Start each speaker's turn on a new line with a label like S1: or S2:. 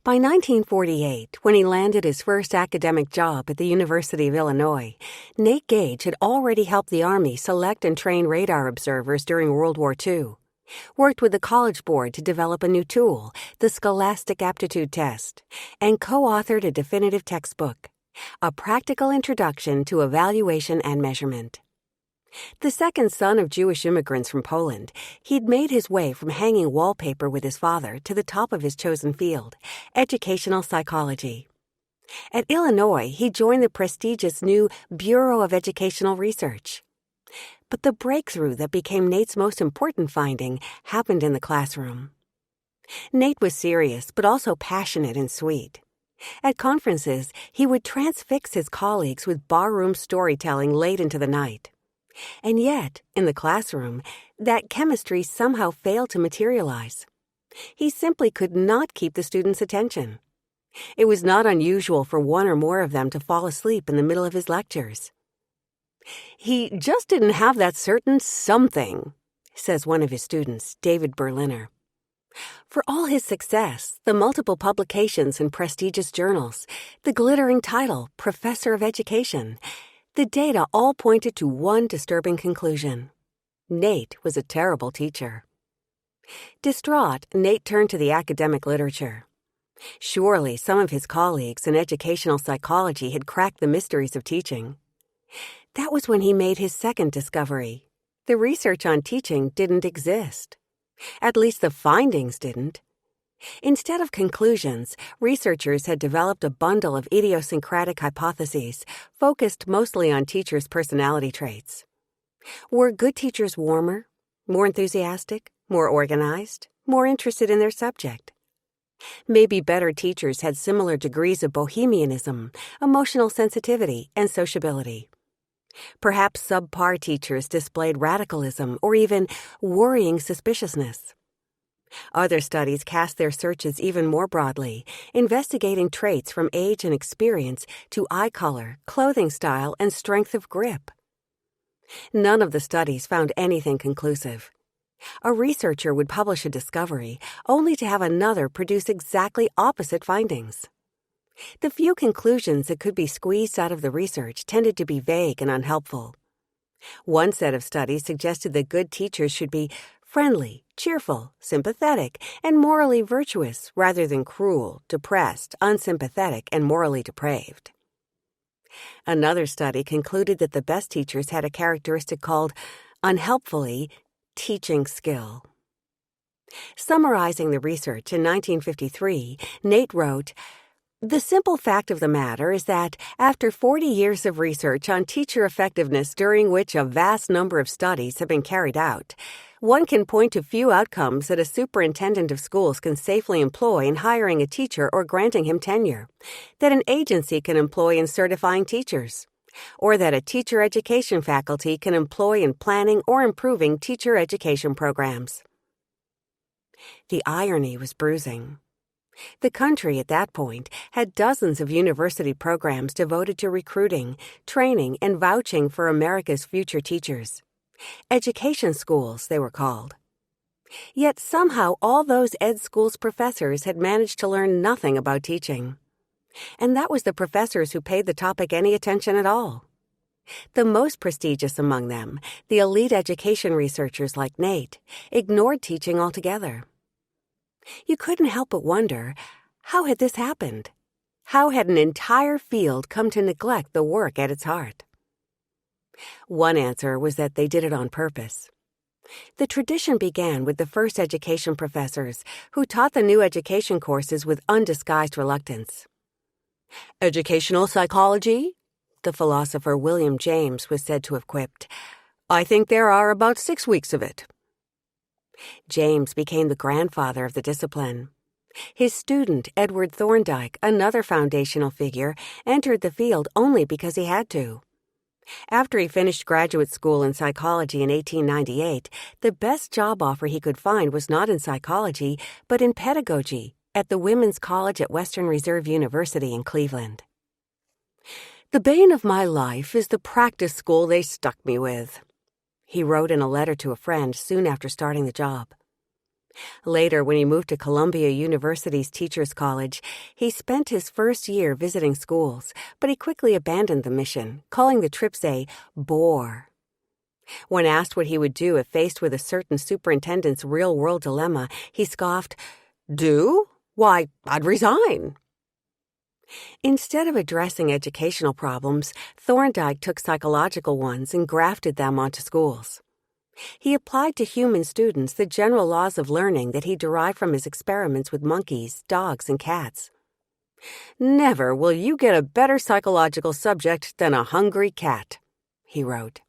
S1: By 1948, when he landed his first academic job at the University of Illinois, Nate Gage had already helped the Army select and train radar observers during World War II, worked with the College Board to develop a new tool, the Scholastic Aptitude Test, and co-authored a definitive textbook, A Practical Introduction to Evaluation and Measurement. The second son of Jewish immigrants from Poland, he'd made his way from hanging wallpaper with his father to the top of his chosen field, educational psychology. At Illinois, he joined the prestigious new Bureau of Educational Research. But the breakthrough that became Nate's most important finding happened in the classroom. Nate was serious, but also passionate and sweet. At conferences, he would transfix his colleagues with barroom storytelling late into the night. And yet, in the classroom, that chemistry somehow failed to materialize. He simply could not keep the students' attention. It was not unusual for one or more of them to fall asleep in the middle of his lectures. "He just didn't have that certain something," says one of his students, David Berliner. For all his success, the multiple publications in prestigious journals, the glittering title, Professor of Education, the data all pointed to one disturbing conclusion. Nate was a terrible teacher. Distraught, Nate turned to the academic literature. Surely some of his colleagues in educational psychology had cracked the mysteries of teaching. That was when he made his second discovery. The research on teaching didn't exist. At least the findings didn't. Instead of conclusions, researchers had developed a bundle of idiosyncratic hypotheses focused mostly on teachers' personality traits. Were good teachers warmer, more enthusiastic, more organized, more interested in their subject? Maybe better teachers had similar degrees of bohemianism, emotional sensitivity, and sociability. Perhaps subpar teachers displayed radicalism or even worrying suspiciousness. Other studies cast their searches even more broadly, investigating traits from age and experience to eye color, clothing style, and strength of grip. None of the studies found anything conclusive. A researcher would publish a discovery, only to have another produce exactly opposite findings. The few conclusions that could be squeezed out of the research tended to be vague and unhelpful. One set of studies suggested that good teachers should be friendly, cheerful, sympathetic, and morally virtuous rather than cruel, depressed, unsympathetic, and morally depraved. Another study concluded that the best teachers had a characteristic called, unhelpfully, teaching skill. Summarizing the research in 1953, Nate wrote, "The simple fact of the matter is that, after 40 years of research on teacher effectiveness during which a vast number of studies have been carried out, one can point to few outcomes that a superintendent of schools can safely employ in hiring a teacher or granting him tenure, that an agency can employ in certifying teachers, or that a teacher education faculty can employ in planning or improving teacher education programs." The irony was bruising. The country at that point had dozens of university programs devoted to recruiting, training, and vouching for America's future teachers. Education schools, they were called. Yet somehow all those ed schools professors had managed to learn nothing about teaching. And that was the professors who paid the topic any attention at all. The most prestigious among them, the elite education researchers like Nate, ignored teaching altogether. You couldn't help but wonder, how had this happened? How had an entire field come to neglect the work at its heart? One answer was that they did it on purpose. The tradition began with the first education professors who taught the new education courses with undisguised reluctance. "Educational psychology?" the philosopher William James was said to have quipped. "I think there are about 6 weeks of it." James became the grandfather of the discipline. His student, Edward Thorndike, another foundational figure, entered the field only because he had to. After he finished graduate school in psychology in 1898, the best job offer he could find was not in psychology, but in pedagogy at the Women's College at Western Reserve University in Cleveland. "The bane of my life is the practice school they stuck me with," he wrote in a letter to a friend soon after starting the job. Later, when he moved to Columbia University's Teachers College, he spent his first year visiting schools, but he quickly abandoned the mission, calling the trips a bore. When asked what he would do if faced with a certain superintendent's real-world dilemma, he scoffed, "Do? Why, I'd resign." Instead of addressing educational problems, Thorndike took psychological ones and grafted them onto schools. He applied to human students the general laws of learning that he derived from his experiments with monkeys, dogs, and cats. "Never will you get a better psychological subject than a hungry cat," he wrote.